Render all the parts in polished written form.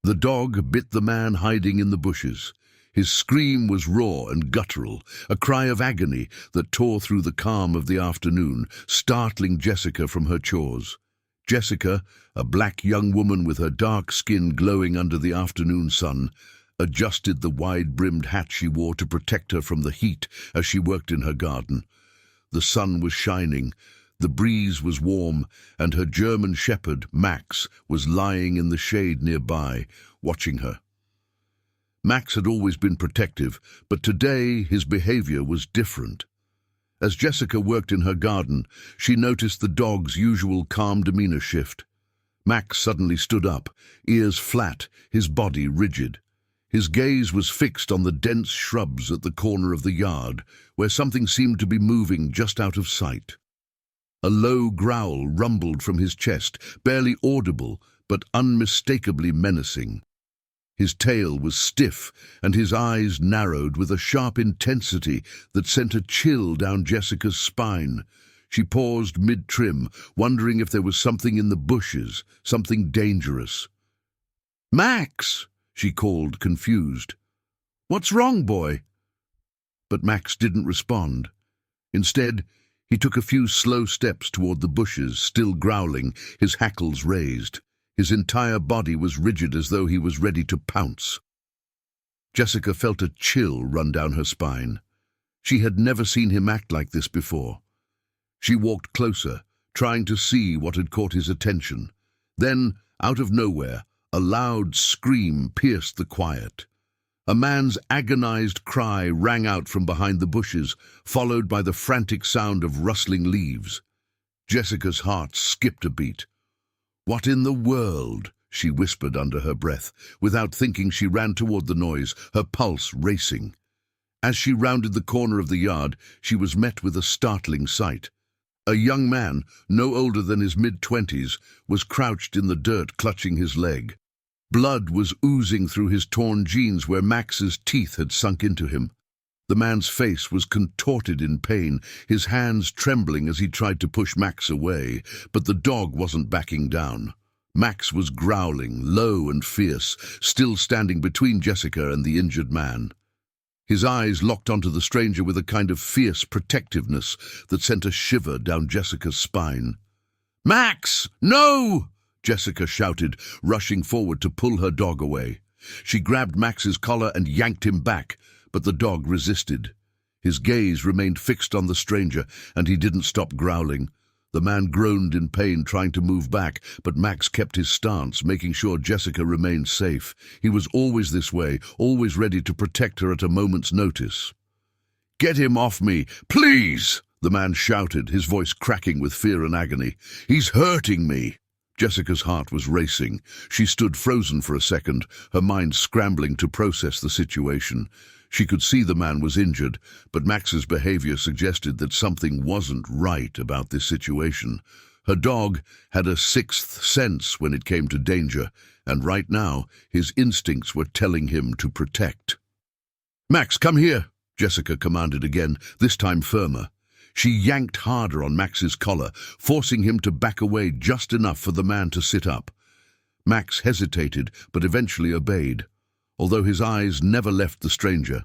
The dog bit the man hiding in the bushes. His scream was raw and guttural, a cry of agony that tore through the calm of the afternoon, startling Jessica from her chores. Jessica, a black young woman with her dark skin glowing under the afternoon sun, adjusted the wide-brimmed hat she wore to protect her from the heat as she worked in her garden. The sun was shining, the breeze was warm, and her German shepherd, Max, was lying in the shade nearby, watching her. Max had always been protective, but today his behavior was different. As Jessica worked in her garden, she noticed the dog's usual calm demeanor shift. Max suddenly stood up, ears flat, his body rigid. His gaze was fixed on the dense shrubs at the corner of the yard, where something seemed to be moving just out of sight. A low growl rumbled from his chest, barely audible, but unmistakably menacing. His tail was stiff, and his eyes narrowed with a sharp intensity that sent a chill down Jessica's spine. She paused mid-trim, wondering if there was something in the bushes, something dangerous. "Max!" she called, confused. "What's wrong, boy?" But Max didn't respond. Instead, he took a few slow steps toward the bushes, still growling, his hackles raised. His entire body was rigid as though he was ready to pounce. Jessica felt a chill run down her spine. She had never seen him act like this before. She walked closer, trying to see what had caught his attention. Then, out of nowhere, a loud scream pierced the quiet. A man's agonized cry rang out from behind the bushes, followed by the frantic sound of rustling leaves. Jessica's heart skipped a beat. "What in the world?" she whispered under her breath. Without thinking, she ran toward the noise, her pulse racing. As she rounded the corner of the yard, she was met with a startling sight. A young man, no older than his mid-20s, was crouched in the dirt, clutching his leg. Blood was oozing through his torn jeans where Max's teeth had sunk into him. The man's face was contorted in pain, his hands trembling as he tried to push Max away, but the dog wasn't backing down. Max was growling, low and fierce, still standing between Jessica and the injured man. His eyes locked onto the stranger with a kind of fierce protectiveness that sent a shiver down Jessica's spine. "Max, no!" Jessica shouted, rushing forward to pull her dog away. She grabbed Max's collar and yanked him back, but the dog resisted. His gaze remained fixed on the stranger, and he didn't stop growling. The man groaned in pain, trying to move back, but Max kept his stance, making sure Jessica remained safe. He was always this way, always ready to protect her at a moment's notice. "Get him off me, please!" the man shouted, his voice cracking with fear and agony. "He's hurting me!" Jessica's heart was racing. She stood frozen for a second, her mind scrambling to process the situation. She could see the man was injured, but Max's behavior suggested that something wasn't right about this situation. Her dog had a sixth sense when it came to danger, and right now his instincts were telling him to protect. "Max, come here!" Jessica commanded again, this time firmer. She yanked harder on Max's collar, forcing him to back away just enough for the man to sit up. Max hesitated, but eventually obeyed, although his eyes never left the stranger.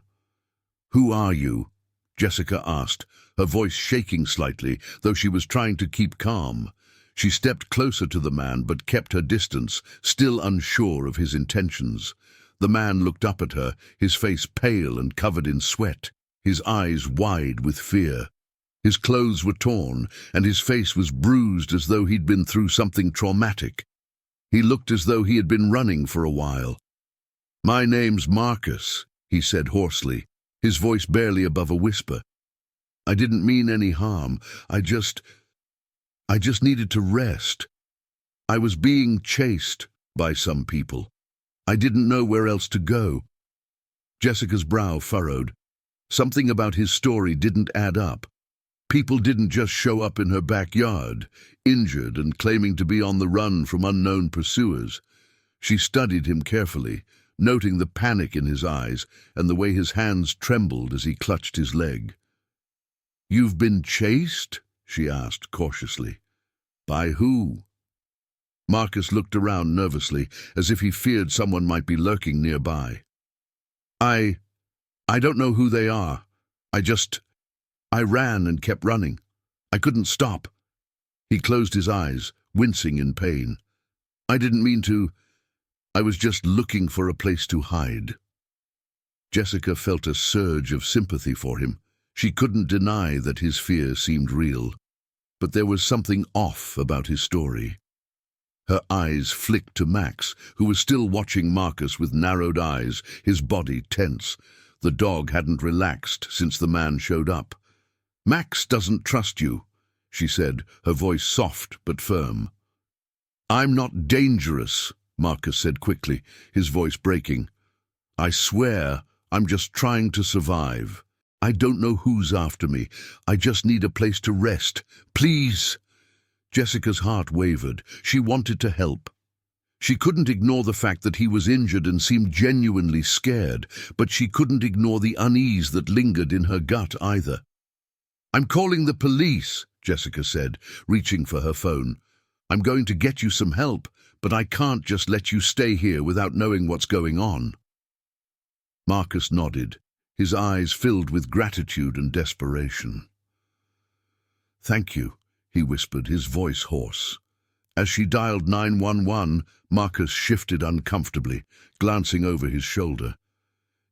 "Who are you?" Jessica asked, her voice shaking slightly, though she was trying to keep calm. She stepped closer to the man, but kept her distance, still unsure of his intentions. The man looked up at her, his face pale and covered in sweat, his eyes wide with fear. His clothes were torn, and his face was bruised as though he'd been through something traumatic. He looked as though he had been running for a while. "My name's Marcus," he said hoarsely, his voice barely above a whisper. "I didn't mean any harm. I just needed to rest. I was being chased by some people. I didn't know where else to go." Jessica's brow furrowed. Something about his story didn't add up. People didn't just show up in her backyard, injured and claiming to be on the run from unknown pursuers. She studied him carefully, noting the panic in his eyes and the way his hands trembled as he clutched his leg. "You've been chased?" she asked cautiously. "By who?" Marcus looked around nervously, as if he feared someone might be lurking nearby. I don't know who they are. I ran and kept running. I couldn't stop. He closed his eyes, wincing in pain. I didn't mean to. I was just looking for a place to hide. Jessica felt a surge of sympathy for him. She couldn't deny that his fear seemed real. But there was something off about his story. Her eyes flicked to Max, who was still watching Marcus with narrowed eyes, his body tense. The dog hadn't relaxed since the man showed up. "Max doesn't trust you," she said, her voice soft but firm. "I'm not dangerous," Marcus said quickly, his voice breaking. "I swear I'm just trying to survive. I don't know who's after me. I just need a place to rest. Please." Jessica's heart wavered. She wanted to help. She couldn't ignore the fact that he was injured and seemed genuinely scared, but she couldn't ignore the unease that lingered in her gut either. "I'm calling the police," Jessica said, reaching for her phone. "I'm going to get you some help, but I can't just let you stay here without knowing what's going on." Marcus nodded, his eyes filled with gratitude and desperation. "Thank you," he whispered, his voice hoarse. As she dialed 911, Marcus shifted uncomfortably, glancing over his shoulder.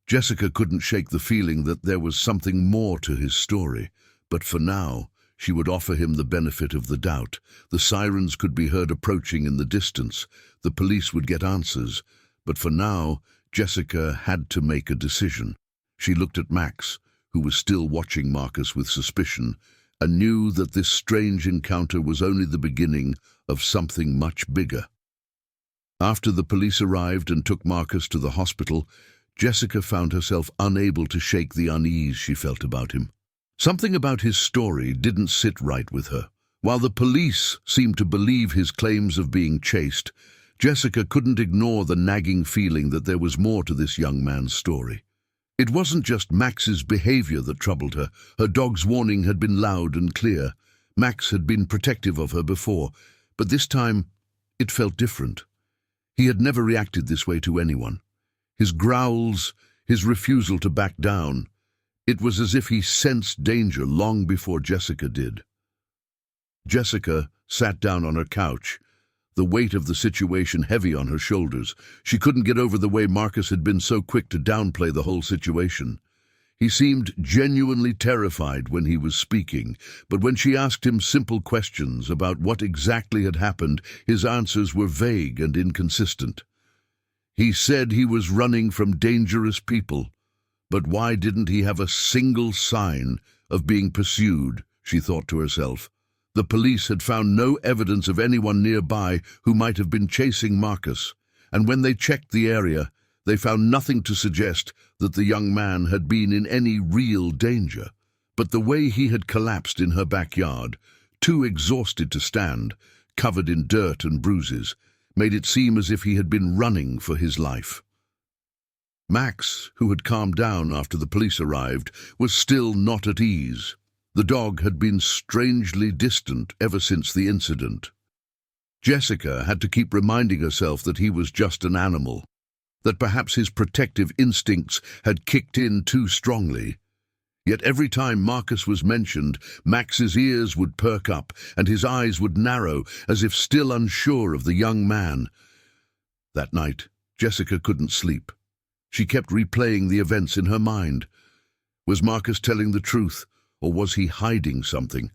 Jessica couldn't shake the feeling that there was something more to his story, but for now, she would offer him the benefit of the doubt. The sirens could be heard approaching in the distance. The police would get answers, but for now, Jessica had to make a decision. She looked at Max, who was still watching Marcus with suspicion, and knew that this strange encounter was only the beginning of something much bigger. After the police arrived and took Marcus to the hospital, Jessica found herself unable to shake the unease she felt about him. Something about his story didn't sit right with her. While the police seemed to believe his claims of being chased, Jessica couldn't ignore the nagging feeling that there was more to this young man's story. It wasn't just Max's behavior that troubled her. Her dog's warning had been loud and clear. Max had been protective of her before, but this time it felt different. He had never reacted this way to anyone. His growls, his refusal to back down. It was as if he sensed danger long before Jessica did. Jessica sat down on her couch, the weight of the situation heavy on her shoulders. She couldn't get over the way Marcus had been so quick to downplay the whole situation. He seemed genuinely terrified when he was speaking, but when she asked him simple questions about what exactly had happened, his answers were vague and inconsistent. He said he was running from dangerous people, but why didn't he have a single sign of being pursued, she thought to herself. The police had found no evidence of anyone nearby who might have been chasing Marcus, and when they checked the area, they found nothing to suggest that the young man had been in any real danger. But the way he had collapsed in her backyard, too exhausted to stand, covered in dirt and bruises, made it seem as if he had been running for his life. Max, who had calmed down after the police arrived, was still not at ease. The dog had been strangely distant ever since the incident. Jessica had to keep reminding herself that he was just an animal, that perhaps his protective instincts had kicked in too strongly. Yet every time Marcus was mentioned, Max's ears would perk up and his eyes would narrow, as if still unsure of the young man. That night, Jessica couldn't sleep. She kept replaying the events in her mind. Was Marcus telling the truth, or was he hiding something?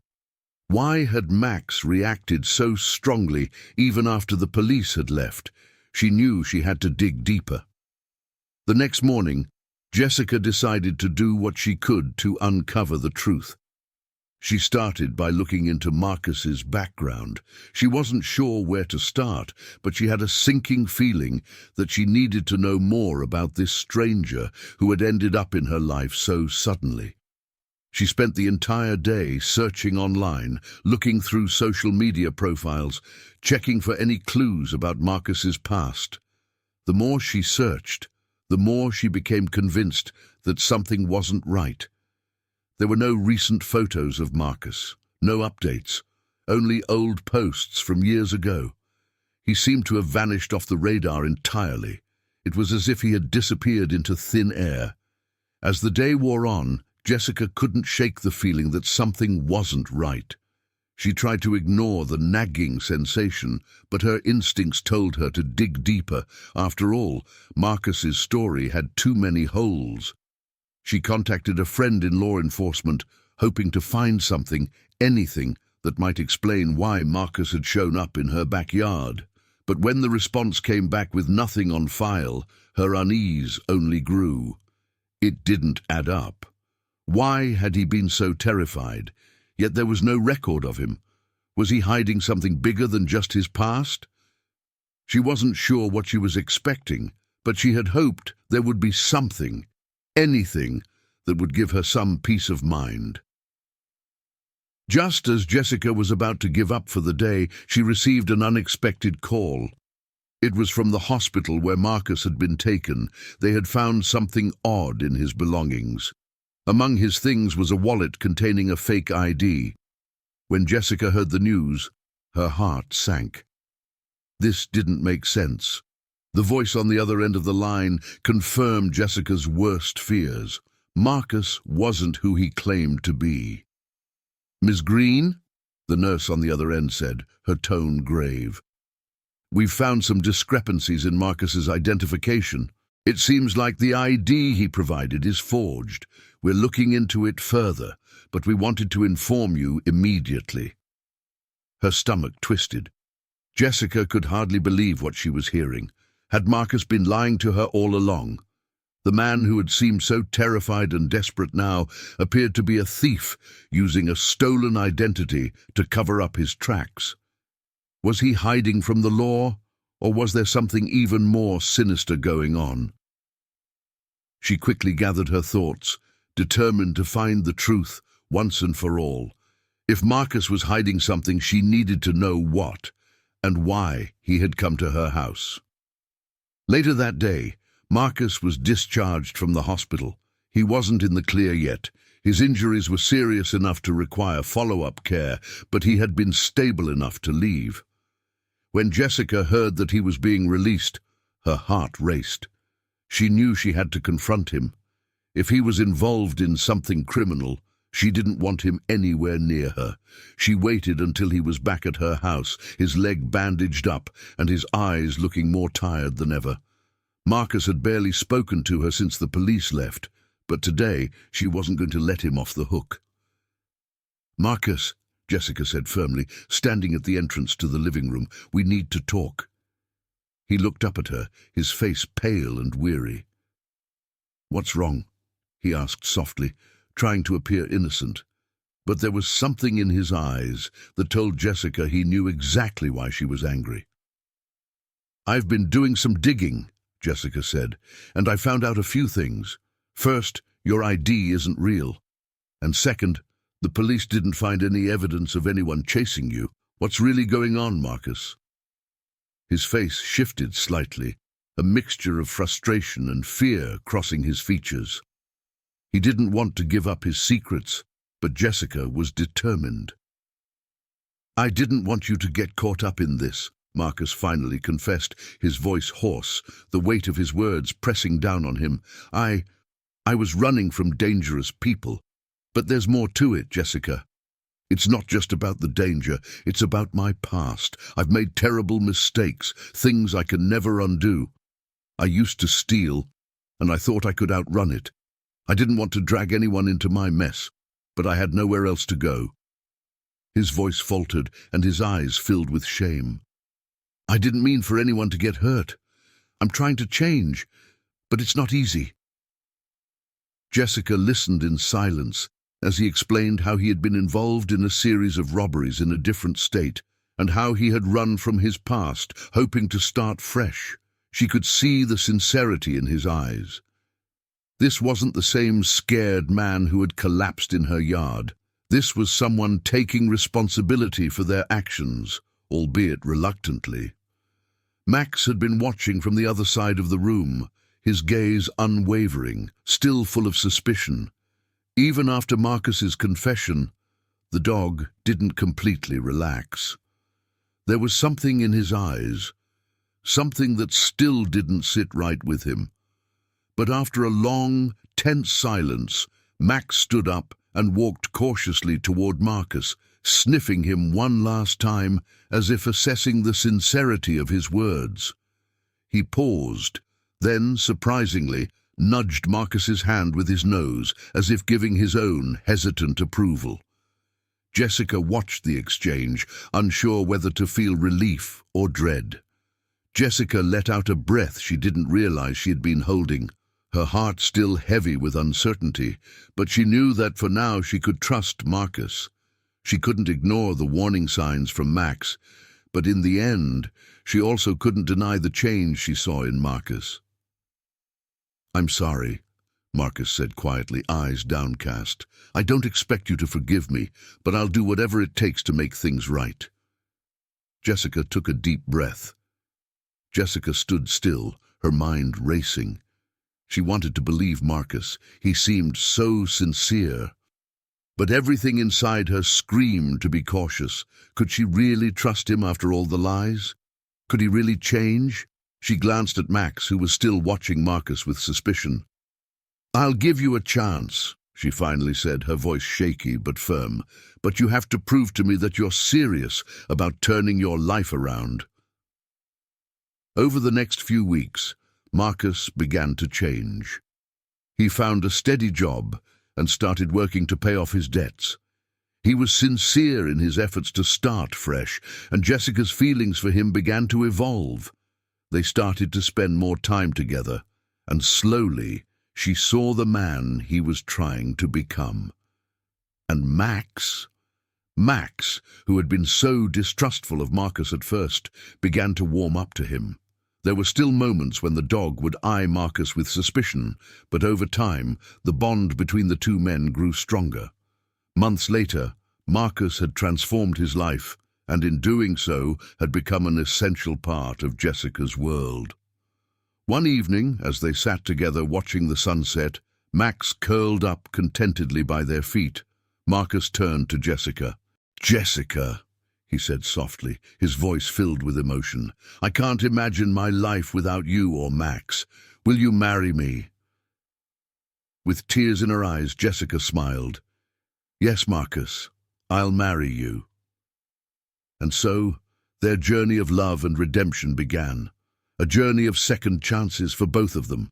Why had Max reacted so strongly even after the police had left? She knew she had to dig deeper. The next morning, Jessica decided to do what she could to uncover the truth. She started by looking into Marcus's background. She wasn't sure where to start, but she had a sinking feeling that she needed to know more about this stranger who had ended up in her life so suddenly. She spent the entire day searching online, looking through social media profiles, checking for any clues about Marcus's past. The more she searched, the more she became convinced that something wasn't right. There were no recent photos of Marcus, no updates, only old posts from years ago. He seemed to have vanished off the radar entirely. It was as if he had disappeared into thin air. As the day wore on, Jessica couldn't shake the feeling that something wasn't right. She tried to ignore the nagging sensation, but her instincts told her to dig deeper. After all, Marcus's story had too many holes. She contacted a friend in law enforcement, hoping to find something, anything, that might explain why Marcus had shown up in her backyard. But when the response came back with nothing on file, her unease only grew. It didn't add up. Why had he been so terrified? Yet there was no record of him. Was he hiding something bigger than just his past? She wasn't sure what she was expecting, but she had hoped there would be something, anything, that would give her some peace of mind. Just as Jessica was about to give up for the day, she received an unexpected call. It was from the hospital where Marcus had been taken. They had found something odd in his belongings. Among his things was a wallet containing a fake ID. When Jessica heard the news, her heart sank. This didn't make sense. The voice on the other end of the line confirmed Jessica's worst fears. Marcus wasn't who he claimed to be. "Miss Green?" the nurse on the other end said, her tone grave. "We've found some discrepancies in Marcus's identification. It seems like the ID he provided is forged. We're looking into it further, but we wanted to inform you immediately." Her stomach twisted. Jessica could hardly believe what she was hearing. Had Marcus been lying to her all along? The man who had seemed so terrified and desperate now appeared to be a thief, using a stolen identity to cover up his tracks. Was he hiding from the law, or was there something even more sinister going on? She quickly gathered her thoughts, determined to find the truth once and for all. If Marcus was hiding something, she needed to know what, and why he had come to her house. Later that day, Marcus was discharged from the hospital. He wasn't in the clear yet. His injuries were serious enough to require follow-up care, but he had been stable enough to leave. When Jessica heard that he was being released, her heart raced. She knew she had to confront him. If he was involved in something criminal, she didn't want him anywhere near her. She waited until he was back at her house, his leg bandaged up and his eyes looking more tired than ever. Marcus had barely spoken to her since the police left, but today she wasn't going to let him off the hook. "Marcus," Jessica said firmly, standing at the entrance to the living room, "we need to talk." He looked up at her, his face pale and weary. "What's wrong?" he asked softly, trying to appear innocent. But there was something in his eyes that told Jessica he knew exactly why she was angry. "I've been doing some digging," Jessica said, "and I found out a few things. First, your ID isn't real. And second, the police didn't find any evidence of anyone chasing you. What's really going on, Marcus?" His face shifted slightly, a mixture of frustration and fear crossing his features. He didn't want to give up his secrets, but Jessica was determined. "I didn't want you to get caught up in this," Marcus finally confessed, his voice hoarse, the weight of his words pressing down on him. I was running from dangerous people. But there's more to it, Jessica. It's not just about the danger, it's about my past. I've made terrible mistakes, things I can never undo. I used to steal, and I thought I could outrun it. I didn't want to drag anyone into my mess, but I had nowhere else to go. His voice faltered, and his eyes filled with shame. I didn't mean for anyone to get hurt. I'm trying to change, but it's not easy. Jessica listened in silence as he explained how he had been involved in a series of robberies in a different state, and how he had run from his past, hoping to start fresh. She could see the sincerity in his eyes. This wasn't the same scared man who had collapsed in her yard. This was someone taking responsibility for their actions, albeit reluctantly. Max had been watching from the other side of the room, his gaze unwavering, still full of suspicion. Even after Marcus's confession, the dog didn't completely relax. There was something in his eyes, something that still didn't sit right with him. But after a long, tense silence, Max stood up and walked cautiously toward Marcus, sniffing him one last time as if assessing the sincerity of his words. He paused, then, surprisingly, nudged Marcus's hand with his nose, as if giving his own hesitant approval. Jessica watched the exchange, unsure whether to feel relief or dread. Jessica let out a breath she didn't realize she had been holding, her heart still heavy with uncertainty, but she knew that for now she could trust Marcus. She couldn't ignore the warning signs from Max, but in the end, she also couldn't deny the change she saw in Marcus. "I'm sorry," Marcus said quietly, eyes downcast. "I don't expect you to forgive me, but I'll do whatever it takes to make things right." Jessica took a deep breath. Jessica stood still, her mind racing. She wanted to believe Marcus. He seemed so sincere. But everything inside her screamed to be cautious. Could she really trust him after all the lies? Could he really change? She glanced at Max, who was still watching Marcus with suspicion. "I'll give you a chance," she finally said, her voice shaky but firm. "But you have to prove to me that you're serious about turning your life around." Over the next few weeks, Marcus began to change. He found a steady job and started working to pay off his debts. He was sincere in his efforts to start fresh, and Jessica's feelings for him began to evolve. They started to spend more time together, and slowly she saw the man he was trying to become. And Max, who had been so distrustful of Marcus at first, began to warm up to him. There were still moments when the dog would eye Marcus with suspicion, but over time, the bond between the two men grew stronger. Months later, Marcus had transformed his life, and in doing so, had become an essential part of Jessica's world. One evening, as they sat together watching the sunset, Max curled up contentedly by their feet. Marcus turned to Jessica. "Jessica," he said softly, his voice filled with emotion, "I can't imagine my life without you or Max. Will you marry me?" With tears in her eyes, Jessica smiled. "Yes, Marcus, I'll marry you." And so, their journey of love and redemption began, a journey of second chances for both of them.